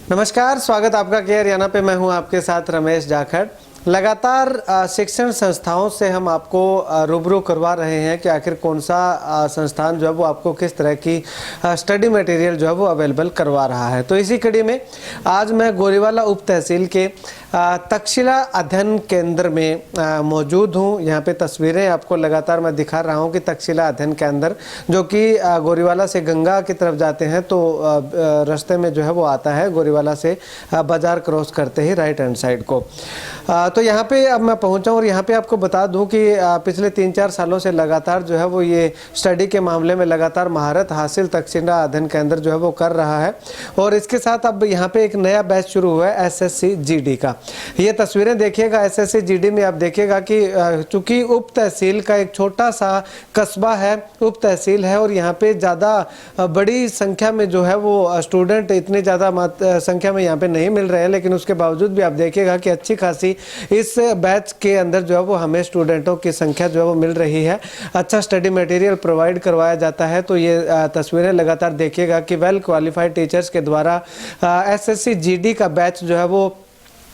नमस्कार, स्वागत आपका केयर हरियाणा पे। मैं हूं आपके साथ रमेश जाखड़। लगातार शिक्षण संस्थाओं से हम आपको रूबरू करवा रहे हैं कि आखिर कौन सा संस्थान जो है वो आपको किस तरह की स्टडी मटेरियल जो है वो अवेलेबल करवा रहा है। तो इसी कड़ी में आज मैं गोरीवाला उप तहसील के तक्षशिला अध्ययन केंद्र में मौजूद हूं। यहाँ पे तस्वीरें आपको लगातार मैं दिखा रहा हूं कि तक्षशिला अध्ययन केंद्र जो कि गोरीवाला से गंगा की तरफ जाते हैं तो रास्ते में जो है वो आता है गोरीवाला से बाजार क्रॉस करते ही राइट हैंड साइड को। तो यहाँ पे अब मैं पहुँचा और यहाँ पे आपको बता दूं कि पिछले 3-4 सालों से लगातार जो है वो ये स्टडी के मामले में लगातार महारत हासिल तक्षशिला अध्ययन केंद्र जो है वो कर रहा है। और इसके साथ अब यहाँ पे एक नया बैच शुरू हुआ है SSC GD का। ये तस्वीरें देखिएगा SSC GD में आप देखिएगा कि चूँकि उप तहसील का एक छोटा सा कस्बा है, उप तहसील है और यहाँ पे ज़्यादा बड़ी संख्या में जो है वो स्टूडेंट इतनी ज़्यादा संख्या में यहाँ पे नहीं मिल रहे हैं, लेकिन उसके बावजूद भी आप देखिएगा कि अच्छी खासी इस बैच के अंदर जो है वो हमें स्टूडेंटों की संख्या जो है वो मिल रही है। अच्छा स्टडी मटेरियल प्रोवाइड करवाया जाता है। तो ये तस्वीरें लगातार देखिएगा कि वेल क्वालिफाइड टीचर्स के द्वारा SSC GD का बैच जो है वो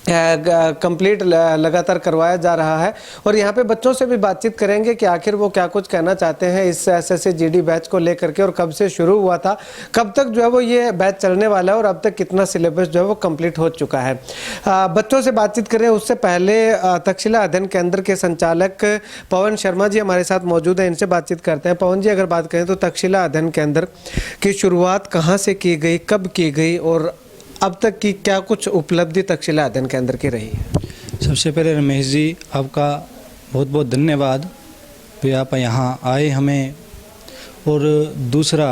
कंप्लीट लगातार करवाया जा रहा है। और यहाँ पे बच्चों से भी बातचीत करेंगे कि आखिर वो क्या कुछ कहना चाहते हैं इस SSC GD बैच को लेकर के, और कब से शुरू हुआ था, कब तक जो है वो ये बैच चलने वाला है और अब तक कितना सिलेबस जो है वो कंप्लीट हो चुका है। बच्चों से बातचीत करें उससे पहले तक्षशिला अध्ययन केंद्र के संचालक पवन शर्मा जी हमारे साथ मौजूद हैं, इनसे बातचीत करते हैं। पवन जी, अगर बात करें तो तक्षशिला अध्ययन केंद्र की शुरुआत कहाँ से की गई, कब की गई और अब तक की क्या कुछ उपलब्धि तक्षशिला अध्ययन केंद्र की रही है? सबसे पहले रमेश जी, आपका बहुत बहुत धन्यवाद कि आप यहाँ आए हमें, और दूसरा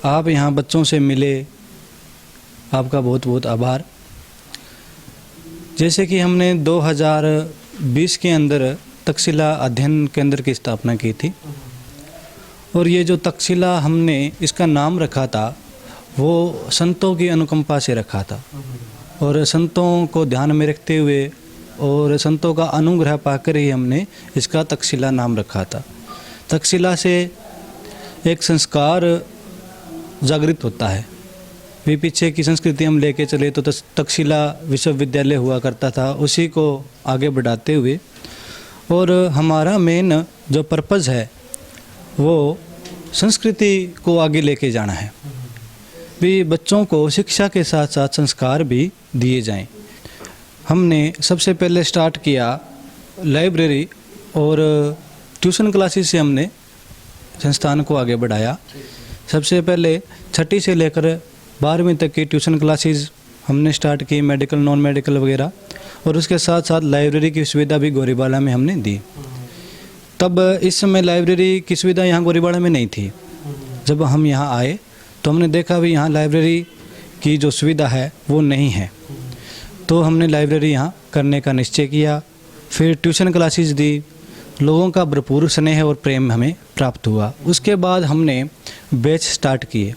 आप यहाँ बच्चों से मिले, आपका बहुत बहुत आभार। जैसे कि हमने 2020 के अंदर तक्षशिला अध्ययन केंद्र की स्थापना की थी, और ये जो तक्षशिला हमने इसका नाम रखा था वो संतों की अनुकंपा से रखा था, और संतों को ध्यान में रखते हुए और संतों का अनुग्रह पाकर ही हमने इसका तक्षशिला नाम रखा था। तक्षशिला से एक संस्कार जागृत होता है। भी पीछे की संस्कृति हम लेके चले तो तक्षशिला विश्वविद्यालय हुआ करता था, उसी को आगे बढ़ाते हुए, और हमारा मेन जो पर्पज़ है वो संस्कृति को आगे लेके जाना है। भी बच्चों को शिक्षा के साथ साथ संस्कार भी दिए जाएं। हमने सबसे पहले स्टार्ट किया लाइब्रेरी और ट्यूशन क्लासेस से हमने संस्थान को आगे बढ़ाया। सबसे पहले 6ठी से लेकर 12वीं तक की ट्यूशन क्लासेस हमने स्टार्ट की, मेडिकल नॉन मेडिकल वगैरह, और उसके साथ साथ लाइब्रेरी की सुविधा भी गोरीवाला में हमने दी। तब इस समय लाइब्रेरी की सुविधा यहाँ गोरीवाला में नहीं थी। जब हम यहाँ आए तो हमने देखा भी यहाँ लाइब्रेरी की जो सुविधा है वो नहीं है, तो हमने लाइब्रेरी यहाँ करने का निश्चय किया। फिर ट्यूशन क्लासेस दी, लोगों का भरपूर स्नेह और प्रेम हमें प्राप्त हुआ। उसके बाद हमने बैच स्टार्ट किए।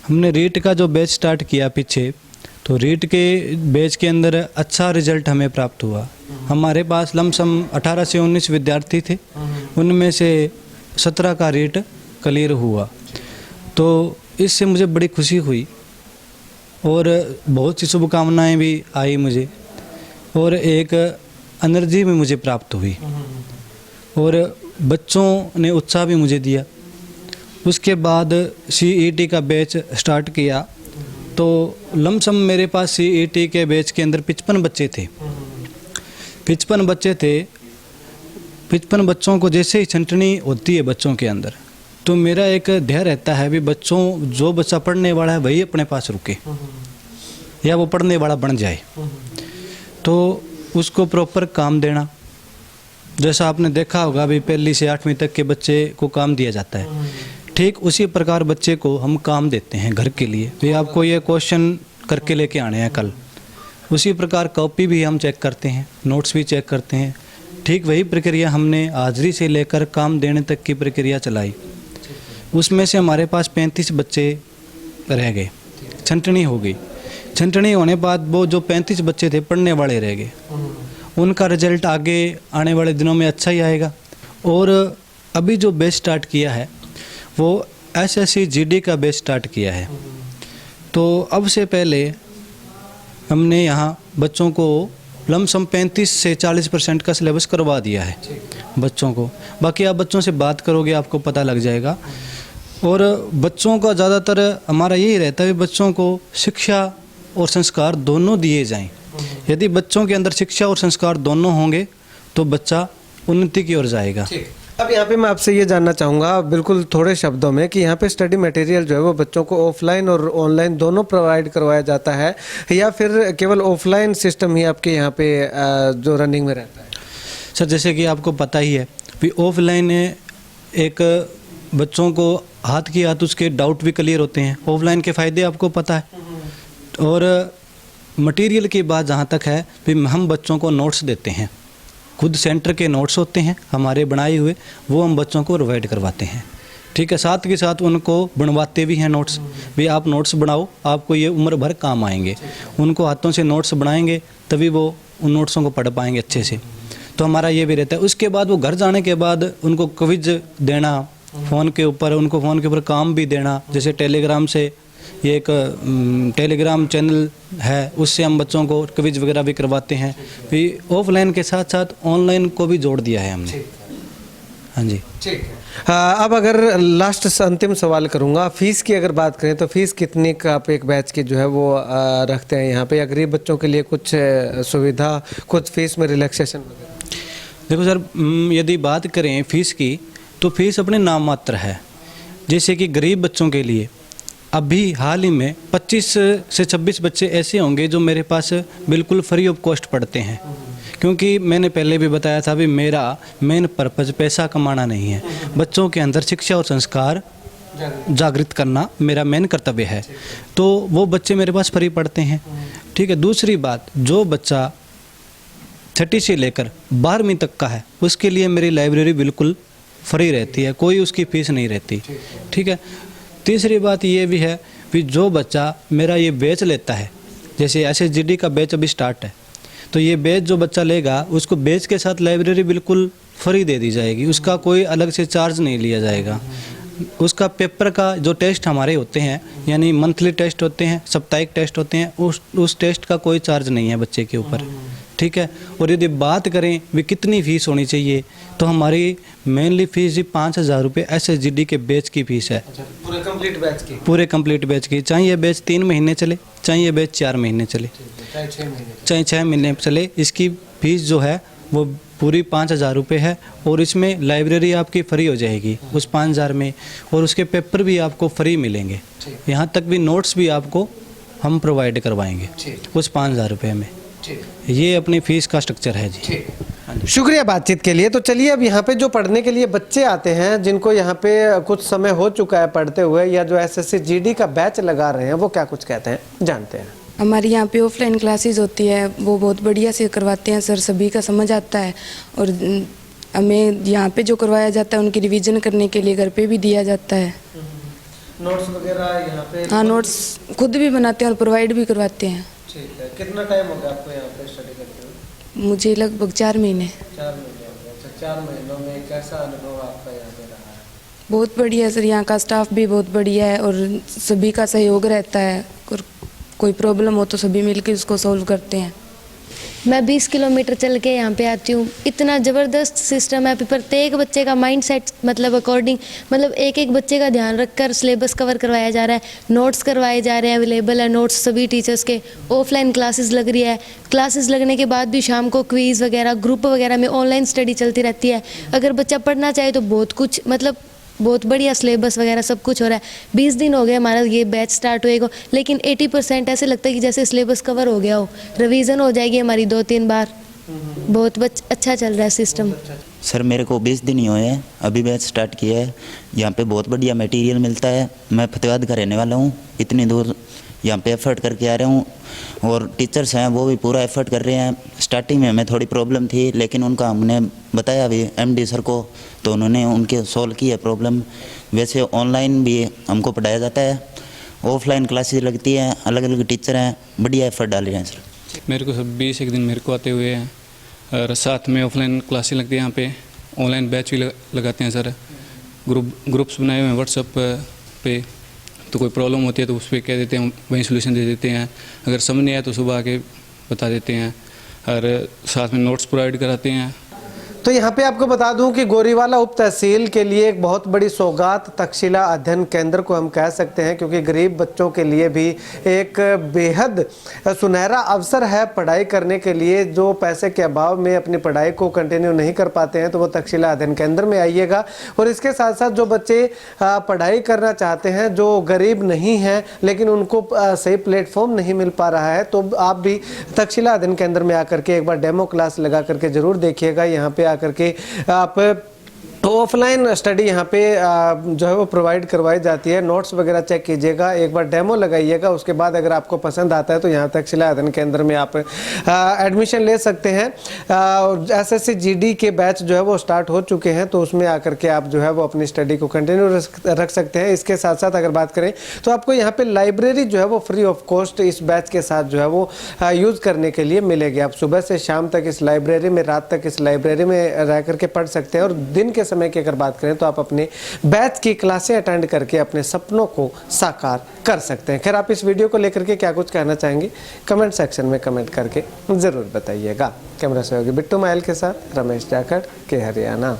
हमने रीट का जो बैच स्टार्ट किया पीछे, तो रीट के बैच के अंदर अच्छा रिजल्ट हमें प्राप्त हुआ। हमारे पास लमसम 18 से 19 विद्यार्थी थे, उनमें से 17 का रीट क्लियर हुआ। तो इससे मुझे बड़ी खुशी हुई और बहुत सी शुभकामनाएं भी आई मुझे, और एक एनर्जी भी मुझे प्राप्त हुई, और बच्चों ने उत्साह भी मुझे दिया। उसके बाद CET का बैच स्टार्ट किया, तो लमसम मेरे पास CET के बैच के अंदर 55 बच्चे थे। 55 बच्चे थे। 55 बच्चों को जैसे ही छंटनी होती है बच्चों के अंदर, तो मेरा एक ध्येय रहता है भी बच्चों, जो बच्चा पढ़ने वाला है वही अपने पास रुके या वो पढ़ने वाला बन जाए, तो उसको प्रॉपर काम देना। जैसा आपने देखा होगा भी 1ली से 8वीं तक के बच्चे को काम दिया जाता है, ठीक उसी प्रकार बच्चे को हम काम देते हैं घर के लिए। भी आपको ये क्वेश्चन करके लेके आने हैं कल, उसी प्रकार कॉपी भी हम चेक करते हैं, नोट्स भी चेक करते हैं। ठीक वही प्रक्रिया हमने हाजिरी से लेकर काम देने तक की प्रक्रिया चलाई। उसमें से हमारे पास 35 बच्चे रह गए, छंटनी हो गई। छंटनी होने बाद वो जो 35 बच्चे थे पढ़ने वाले रह गए, उनका रिजल्ट आगे आने वाले दिनों में अच्छा ही आएगा। और अभी जो बैच स्टार्ट किया है वो SSC GD का बैच स्टार्ट किया है। तो अब से पहले हमने यहाँ बच्चों को लमसम 35 से 40% का सिलेबस करवा दिया है बच्चों को। बाकी आप बच्चों से बात करोगे आपको पता लग जाएगा। और बच्चों का ज़्यादातर हमारा यही रहता है, बच्चों को शिक्षा और संस्कार दोनों दिए जाएं। यदि बच्चों के अंदर शिक्षा और संस्कार दोनों होंगे तो बच्चा उन्नति की ओर जाएगा। अब यहाँ पे मैं आपसे ये जानना चाहूँगा बिल्कुल थोड़े शब्दों में कि यहाँ पे स्टडी मटेरियल जो है वो बच्चों को ऑफलाइन और ऑनलाइन दोनों प्रोवाइड करवाया जाता है, या फिर केवल ऑफलाइन सिस्टम ही आपके यहाँ पे जो रनिंग में रहता है? सर जैसे कि आपको पता ही है कि ऑफलाइन एक बच्चों को हाथ की हाथ उसके डाउट भी क्लियर होते हैं, ऑफलाइन के फ़ायदे आपको पता है। और मटेरियल की बात जहाँ तक है भी हम बच्चों को नोट्स देते हैं, खुद सेंटर के नोट्स होते हैं हमारे बनाए हुए, वो हम बच्चों को प्रोवाइड करवाते हैं। ठीक है, साथ के साथ उनको बनवाते भी हैं नोट्स भी, आप नोट्स बनाओ, आपको ये उम्र भर काम आएंगे। उनको हाथों से नोट्स बनाएंगे तभी वो उन नोट्सों को पढ़ पाएंगे अच्छे से। तो हमारा ये भी रहता है। उसके बाद वो घर जाने के बाद उनको क्विज देना फ़ोन के ऊपर, उनको फ़ोन के ऊपर काम भी देना। जैसे टेलीग्राम से ये एक टेलीग्राम चैनल है, उससे हम बच्चों को क्विज वगैरह भी करवाते हैं। फिर ऑफलाइन के साथ साथ ऑनलाइन को भी जोड़ दिया है हमने। हाँ जी, ठीक है। अब अगर लास्ट अंतिम सवाल करूंगा, फीस की अगर बात करें तो फीस कितनी का आप एक बैच की जो है वो रखते हैं यहाँ पे, या गरीब बच्चों के लिए कुछ सुविधा, कुछ फीस में रिलैक्सेशन वगैरह? देखो सर, यदि बात करें फ़ीस की तो फीस अपने नाम मात्र है। जैसे कि गरीब बच्चों के लिए अभी हाल ही में 25 से 26 बच्चे ऐसे होंगे जो मेरे पास बिल्कुल फ्री ऑफ कॉस्ट पढ़ते हैं, क्योंकि मैंने पहले भी बताया था भी मेरा मेन पर्पज़ पैसा कमाना नहीं है, बच्चों के अंदर शिक्षा और संस्कार जागृत करना मेरा मेन कर्तव्य है। तो वो बच्चे मेरे पास फ्री पढ़ते हैं। ठीक है, दूसरी बात, जो बच्चा 6ठी से लेकर 12वीं तक का है उसके लिए मेरी लाइब्रेरी बिल्कुल फ्री रहती है, कोई उसकी फ़ीस नहीं रहती। ठीक है, तीसरी बात ये भी है कि जो बच्चा मेरा ये बैच लेता है, जैसे SSGD का बैच अभी स्टार्ट है, तो ये बैच जो बच्चा लेगा उसको बैच के साथ लाइब्रेरी बिल्कुल फ्री दे दी जाएगी, उसका कोई अलग से चार्ज नहीं लिया जाएगा। उसका पेपर का जो टेस्ट हमारे होते हैं, यानी मंथली टेस्ट होते हैं, साप्ताहिक टेस्ट होते हैं, उस टेस्ट का कोई चार्ज नहीं है बच्चे के ऊपर। ठीक है, और यदि बात करें भी कितनी फ़ीस होनी चाहिए, तो हमारी मेनली फ़ीस ही 5,000 रुपये SSGD के बैच की फ़ीस है। पूरे कंप्लीट बैच की? पूरे कंप्लीट बैच की, चाहे ये बैच 3 महीने चले, चाहे ये बैच 4 महीने चले, चाहे 6 महीने चले, इसकी फ़ीस जो है वो पूरी 5,000 रुपये है। और इसमें लाइब्रेरी आपकी फ्री हो जाएगी उस 5,000 में, और उसके पेपर भी आपको फ्री मिलेंगे, यहाँ तक भी नोट्स भी आपको हम प्रोवाइड करवाएंगे उस 5,000 रुपये में। ये अपनी फ़ीस का स्ट्रक्चर है जी। शुक्रिया बातचीत के लिए। तो चलिए अब यहाँ पे जो पढ़ने के लिए बच्चे आते हैं, जिनको यहाँ पे कुछ समय हो चुका है पढ़ते हुए, या जो SSGD का बैच लगा रहे हैं, वो क्या कुछ कहते हैं, जानते हैं। हमारी यहाँ पे ऑफलाइन क्लासेस होती है, वो बहुत बढ़िया से करवाते हैं सर, सभी का समझ आता है। और हमें यहाँ पे जो करवाया जाता है उनकी रिवीजन करने के लिए घर पे भी दिया जाता है। नोट्स वगैरह यहाँ पे? हाँ, नोट्स खुद भी बनाते हैं और प्रोवाइड भी करवाते हैं। ठीक है, कितना टाइम हो गया आपको यहाँ पे स्टडी करते हुए? मुझे लगभग 4 महीने। 4 महीने हो गए। अच्छा, 4 महीनों में कैसा अनुभव आपका यहाँ पे रहा है? बहुत बढ़िया सर, यहाँ का स्टाफ भी बहुत बढ़िया है और सभी का सहयोग रहता है, और कोई प्रॉब्लम हो तो सभी मिलकर उसको सॉल्व करते हैं। मैं 20 किलोमीटर चल के यहाँ पे आती हूँ। इतना ज़बरदस्त सिस्टम है, प्रत्येक बच्चे का माइंड सेट मतलब अकॉर्डिंग, मतलब एक एक बच्चे का ध्यान रखकर सिलेबस कवर करवाया जा रहा है, नोट्स करवाए जा रहे हैं, अवेलेबल है नोट्स सभी टीचर्स के। ऑफलाइन क्लासेस लग रही है, क्लासेस लगने के बाद भी शाम को क्विज़ वगैरह, ग्रुप वगैरह में ऑनलाइन स्टडी चलती रहती है। अगर बच्चा पढ़ना चाहे तो बहुत कुछ, मतलब बहुत बढ़िया सिलेबस वगैरह सब कुछ हो रहा है। 20 दिन हो गए हमारा ये बैच स्टार्ट हुए को, लेकिन 80% ऐसे लगता है कि जैसे सिलेबस कवर हो गया हो। रिवीजन हो जाएगी हमारी 2-3 बार। बहुत अच्छा चल रहा है सिस्टम। सर मेरे को 20 दिन ही हुए हैं, अभी बैच स्टार्ट किया है। यहाँ पे बहुत बढ़िया मटेरियल मिलता है। मैं फतेहाबाद का रहने वाला हूँ, इतनी दूर यहाँ पे एफर्ट करके आ रहा हूँ, और टीचर्स हैं वो भी पूरा एफर्ट कर रहे हैं। स्टार्टिंग में हमें थोड़ी प्रॉब्लम थी, लेकिन उनका हमने बताया भी MD सर को, तो उन्होंने उनके सॉल्व की है प्रॉब्लम। वैसे ऑनलाइन भी हमको पढ़ाया जाता है, ऑफलाइन क्लासेस लगती हैं, अलग अलग टीचर हैं, बढ़िया एफर्ट डाल रहे हैं सर। मेरे को 20 एक दिन मेरे को आते हुए हैं, और साथ में ऑफलाइन क्लासेस लगती है यहाँ पे, ऑनलाइन बैच भी लगाते हैं सर। ग्रुप्स बनाए हुए हैं व्हाट्सएप पे, तो कोई प्रॉब्लम होती है तो उस पर कह देते हैं, वहीं सोल्यूशन दे देते हैं। अगर समझ नहीं आया तो सुबह आके बता देते हैं, और साथ में नोट्स प्रोवाइड कराते हैं। तो यहाँ पे आपको बता दूं कि गोरीवाला उप तहसील के लिए एक बहुत बड़ी सौगात तक्षशिला अध्ययन केंद्र को हम कह सकते हैं, क्योंकि गरीब बच्चों के लिए भी एक बेहद सुनहरा अवसर है पढ़ाई करने के लिए। जो पैसे के अभाव में अपनी पढ़ाई को कंटिन्यू नहीं कर पाते हैं तो वो तक्षशिला अध्ययन केंद्र में आइएगा। और इसके साथ साथ जो बच्चे पढ़ाई करना चाहते हैं, जो गरीब नहीं हैं लेकिन उनको सही प्लेटफॉर्म नहीं मिल पा रहा है, तो आप भी तक्षशिला अध्ययन केंद्र में आकर के एक बार डेमो क्लास लगा करके जरूर देखिएगा। यहाँ पे करके आप ऑफलाइन स्टडी यहाँ पे जो है वो प्रोवाइड करवाई जाती है। नोट्स वगैरह चेक कीजिएगा, एक बार डेमो लगाइएगा, उसके बाद अगर आपको पसंद आता है तो यहाँ तक्षशिला अध्ययन केंद्र में आप एडमिशन ले सकते हैं। एसएससी जीडी के बैच जो है वो स्टार्ट हो चुके हैं, तो उसमें आकर के आप जो है वो अपनी स्टडी को कंटिन्यू रख सकते हैं। इसके साथ साथ अगर बात करें तो आपको यहाँ पे लाइब्रेरी जो है वो फ्री ऑफ कॉस्ट इस बैच के साथ जो है वो यूज़ करने के लिए मिलेगी। आप सुबह से शाम तक इस लाइब्रेरी में, रात तक इस लाइब्रेरी में रह करके पढ़ सकते हैं। और दिन के समय की अगर बात करें तो आप अपने बैच की क्लासें अटेंड करके अपने सपनों को साकार कर सकते हैं। खैर, आप इस वीडियो को लेकर के क्या कुछ कहना चाहेंगे कमेंट सेक्शन में कमेंट करके जरूर बताइएगा। कैमरा सहयोगी बिट्टू मायल के साथ रमेश जाखड़ के हरियाणा।